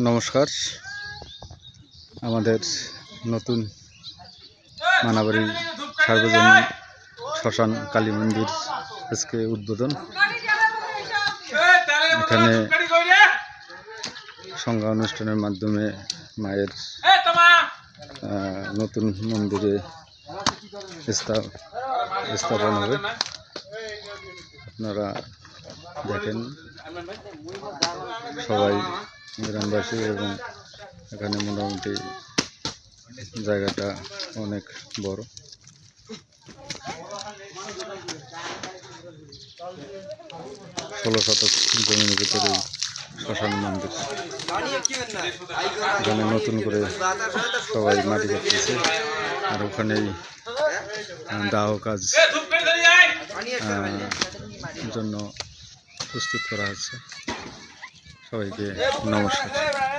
নমস্কার। আমাদের নতুন মানাবাড়ি সার্বজনীন শ্মশান কালী মন্দির আজকে উদ্বোধন। এখানে সংজ্ঞা অনুষ্ঠানের মাধ্যমে মায়ের নতুন মন্দিরে স্থাপন হবে। আপনারা দেখেন, সবাই গ্রামবাসী এবং এখানে মোটামুটি জায়গাটা অনেক বড়। 16 শতক জমির ভিতরে শ্মশান মন্দির। এখানে নতুন করে সবাই মাটি কাটতেছে, আর ওখানেই দাহ কাজ জন্য প্রস্তুত করা হচ্ছে। সবাইকে নমস্কার।